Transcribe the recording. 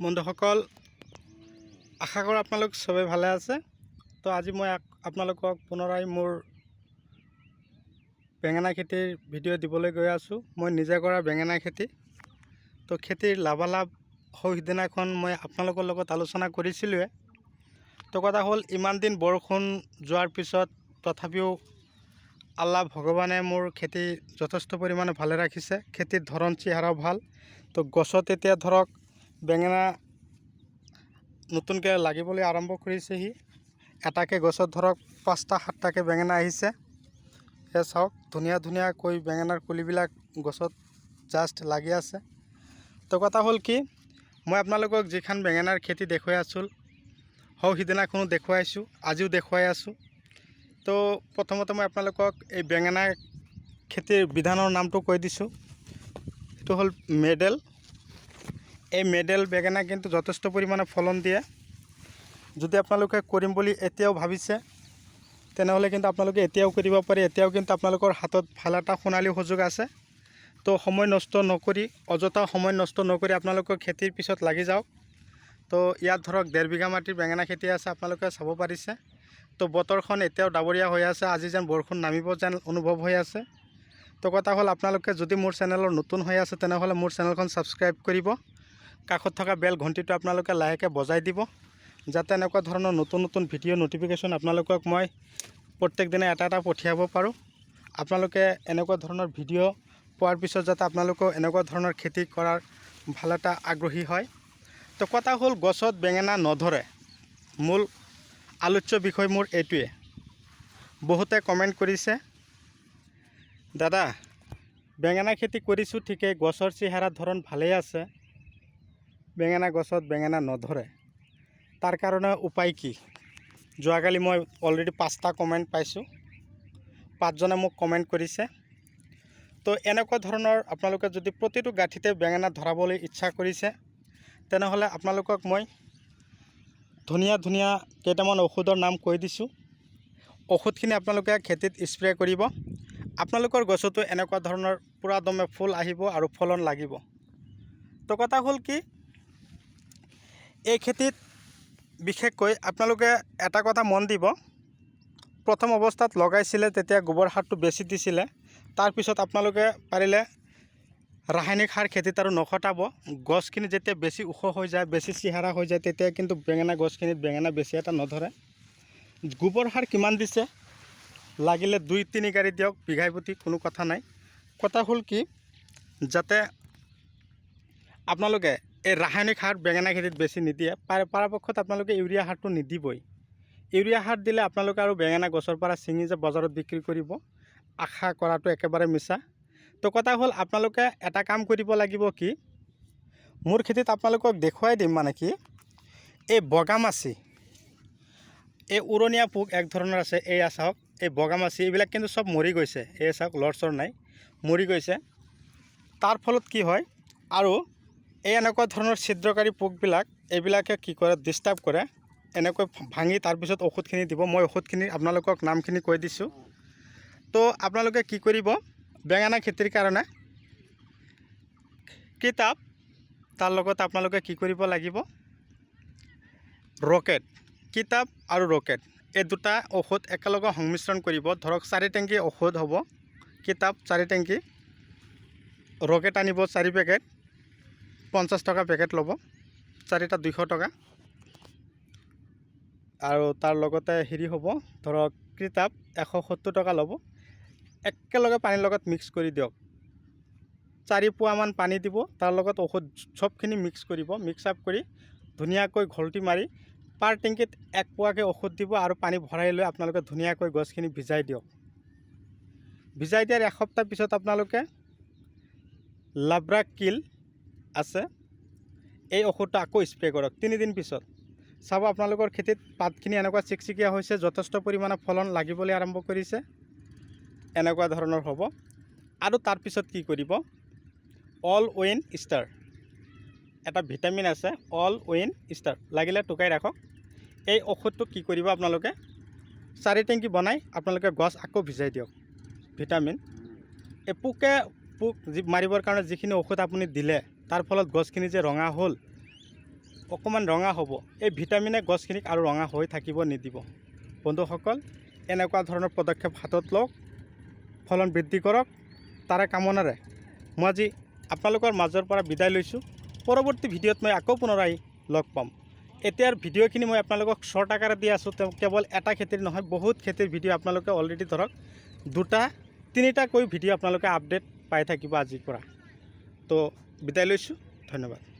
বন্ধুসকল, আশা কৰোঁ আপোনালোক সবে ভালে আছে। তো আজি মই আপোনালোকক পুনৰাই মোৰ বেঙেনা খেতিৰ ভিডিঅ' দিবলৈ গৈ আছোঁ। মই নিজে কৰা বেঙেনা খেতি। তো খেতিৰ লাভালাভ সিদিনাখন মই আপোনালোকৰ লগত আলোচনা কৰিছিলোঁৱে। তো কথা হ'ল, ইমান দিন বৰষুণ যোৱাৰ পিছত তথাপিও আল্লাহ ভগৱানে মোৰ খেতি যথেষ্ট পৰিমাণে ভালে ৰাখিছে। খেতিৰ ধৰণ চেহাৰাও ভাল। তো গছত এতিয়া ধৰক বেঙেনা নতুনকৈ লাগিবলৈ আৰম্ভ কৰিছেহি। এটাকে গছত ধৰক 5টা 7টাকৈ বেঙেনা আহিছে। এ চাওক, ধুনীয়া ধুনীয়াকৈ বেঙেনাৰ পুলিবিলাক গছত জাষ্ট লাগি আছে। তো কথা হ'ল কি, মই আপোনালোকক যিখন বেঙেনাৰ খেতি দেখুৱাই আছোঁ, সিদিনাখনো দেখুৱাইছোঁ, আজিও দেখুৱাই আছোঁ। তো প্ৰথমতে মই আপোনালোকক এই বেঙেনা খেতিৰ বিধানৰ নামটো কৈ দিছোঁ। এইটো হ'ল মেডেল। এই মেডেল বেঙেনা কিন্তু যথেষ্ট পৰিমাণে ফলন দিয়ে। যদি আপোনালোকে কৰিম বুলি এতিয়াও ভাবিছে, তেনেহ'লে কিন্তু আপোনালোকে এতিয়াও কৰিব পাৰে। এতিয়াও কিন্তু আপোনালোকৰ হাতত ভাল এটা সোণালী সুযোগ আছে। তো সময় নষ্ট নকৰি, অযথা সময় নষ্ট নকৰি আপোনালোকৰ খেতিৰ পিছত লাগি যাওক। তো ইয়াত ধৰক 1.5 বিঘা মাটিৰ বেঙেনা খেতি আছে, আপোনালোকে চাব পাৰিছে। তো বতৰখন এতিয়াও ডাৱৰীয়া হৈ আছে, আজি যেন বৰষুণ নামিব যেন অনুভৱ হৈ আছে। তো কথা হ'ল, আপোনালোকে যদি মোৰ চেনেলৰ নতুন হৈ আছে, তেনেহ'লে মোৰ চেনেলখন ছাবস্ক্ৰাইব কৰিব। কাষত থকা বেল ঘণ্টিটো আপোনালোকে লাহেকৈ বজাই দিব, যাতে এনেকুৱা ধৰণৰ নতুন নতুন ভিডিঅ' নটিফিকেশ্যন আপোনালোকক মই প্ৰত্যেক দিনে এটা এটা পঠিয়াব পাৰোঁ। আপোনালোকে এনেকুৱা ধৰণৰ ভিডিঅ' পোৱাৰ পিছত যাতে আপোনালোকেও এনেকুৱা ধৰণৰ খেতি কৰাৰ ভাল এটা আগ্ৰহী হয়। তো কথা হ'ল, গছত বেঙেনা নধৰে, মূল আলোচ্য বিষয় মোৰ এইটোৱে। বহুতে কমেণ্ট কৰিছে, দাদা বেঙেনা খেতি কৰিছোঁ ঠিকেই, গছৰ চেহেৰা ধৰণ ভালেই আছে, বেঙেনা গছত বেঙেনা নধৰে, তাৰ কাৰণে উপায় কি? যোৱাকালি মই অলৰেডি 5টা কমেণ্ট পাইছোঁ, 5জনে মোক কমেণ্ট কৰিছে। তো এনেকুৱা ধৰণৰ আপোনালোকে যদি প্ৰতিটো গাঁঠিতে বেঙেনা ধৰাবলৈ ইচ্ছা কৰিছে, তেনেহ'লে আপোনালোকক মই ধুনীয়া ধুনীয়া কেইটামান ঔষধৰ নাম কৈ দিছোঁ। ঔষধখিনি আপোনালোকে খেতিত স্প্ৰে কৰিব। আপোনালোকৰ গছতো এনেকুৱা ধৰণৰ পুৰা দমে ফুল আহিব আৰু ফলন লাগিব। তো কথা হ'ল কি, এই খেতিত বিশেষকৈ আপোনালোকে এটা কথা মন দিব, প্ৰথম অৱস্থাত লগাইছিলে তেতিয়া গোবৰ সাৰটো বেছি দিছিলে। তাৰপিছত আপোনালোকে পাৰিলে ৰাসায়নিক সাৰ খেতিত আৰু নখটাব। গছখিনি যেতিয়া বেছি ওখ হৈ যায়, বেছি চেহেৰা হৈ যায়, তেতিয়া কিন্তু বেঙেনা গছখিনিত বেঙেনা বেছি এটা নধৰে। গোবৰ সাৰ কিমান দিছে, লাগিলে 2-3 গাড়ী দিয়ক বিঘাই প্ৰতি, কোনো কথা নাই। কথা হ'ল কি, যাতে আপোনালোকে এই ৰাসায়নিক সাৰ বেঙেনা খেতিত বেছি নিদিয়ে। পৰাপক্ষত আপোনালোকে ইউৰিয়া সাৰটো নিদিবই। ইউৰিয়া সাৰ দিলে আপোনালোকে আৰু বেঙেনা গছৰ পৰা ছিঙি যে বজাৰত বিক্ৰী কৰিব, আশা কৰাটো একেবাৰে মিছা। তো কথা হ'ল, আপোনালোকে এটা কাম কৰিব লাগিব কি, মোৰ খেতিত আপোনালোকক দেখুৱাই দিম মানে কি, এই বগামাছি, এই উৰণীয়া পোক এক ধৰণৰ আছে, এয়া চাওক, এই বগামাছি এইবিলাক কিন্তু চব মৰি গৈছে। এই চাওক, লৰচৰ নাই, মৰি গৈছে। তাৰ ফলত কি হয়, আৰু এই এনেকুৱা ধৰণৰ ছিদ্ৰকাৰী পোকবিলাক, এইবিলাকে কি কৰে, ডিষ্টাৰ্ব কৰে। এনেকৈ ভাঙি তাৰপিছত ঔষধখিনি দিব। মই ঔষধখিনি আপোনালোকক নামখিনি কৈ দিছোঁ। তো আপোনালোকে কি কৰিব, বেঙেনা খেতিৰ কাৰণে কিতাপ, তাৰ লগত আপোনালোকে কি কৰিব লাগিব, ৰকেট, কিতাপ আৰু ৰকেট, এই দুটা ঔষধ একেলগে সংমিশ্ৰণ কৰিব। ধৰক 4 টেংকি ঔষধ হ'ব, কিতাপ 4 টেংকি, ৰকেট আনিব 4 পেকেট, 50 টকা পেকেট ল'ব, 4টা 200 টকা। আৰু তাৰ লগতে হেৰি হ'ব, ধৰক কিতাপ 170 টকা ল'ব। একেলগে পানীৰ লগত মিক্স কৰি দিয়ক। 4 পোৱামান পানী দিব, তাৰ লগত ঔষধ চবখিনি মিক্স কৰিব। মিক্স আপ কৰি ধুনীয়াকৈ ঘলটি মাৰি পাৰ টেংকিত 1 পোৱাকৈ ঔষধ দিব, আৰু পানী ভৰাই লৈ আপোনালোকে ধুনীয়াকৈ গছখিনি ভিজাই দিয়ক। ভিজাই দিয়াৰ এসপ্তাহ পিছত আপোনালোকে লাব্ৰা কিল আছে, এই ঔষধটো আকৌ স্প্ৰে কৰক। 3 দিন পিছত চাব আপোনালোকৰ খেতিত পাতখিনি এনেকুৱা চিকচিকীয়া হৈছে, যথেষ্ট পৰিমাণে ফলন লাগিবলৈ আৰম্ভ কৰিছে। এনেকুৱা ধৰণৰ হ'ব। আৰু তাৰপিছত কি কৰিব, অল উইন ষ্টাৰ, এটা ভিটামিন আছে, অল উইন ষ্টাৰ, লাগিলে টুকাই ৰাখক। এই ঔষধটো কি কৰিব, আপোনালোকে 4 টেংকি বনাই আপোনালোকে গছ আকৌ ভিজাই দিয়ক। ভিটামিন, এই পোক মাৰিবৰ কাৰণে যিখিনি ঔষধ আপুনি দিলে, তাৰ ফলত গছখিনি যে ৰঙা হ'ল, অকণমান ৰঙা হ'ব, এই ভিটামিনে গছখিনিক আৰু ৰঙা হৈ থাকিব নিদিব। বন্ধুসকল, এনেকুৱা ধৰণৰ পদক্ষেপ হাতত লওক, ফলন বৃদ্ধি কৰক। তাৰে কামনাৰে মই আজি আপোনালোকৰ মাজৰ পৰা বিদায় লৈছোঁ। পৰৱৰ্তী ভিডিঅ'ত মই আকৌ পুনৰাই লগ পাম। এতিয়াৰ ভিডিঅ'খিনি মই আপোনালোকক শ্বৰ্ট আকাৰে দি আছোঁ। কেৱল এটা খেতিৰ নহয়, বহুত খেতিৰ ভিডিঅ' আপোনালোকে অলৰেডি ধৰক 2-3টাকৈ ভিডিঅ' আপোনালোকে আপডেট পাই থাকিব আজিৰ পৰা। তো বিদায় লৈছোঁ, ধন্যবাদ।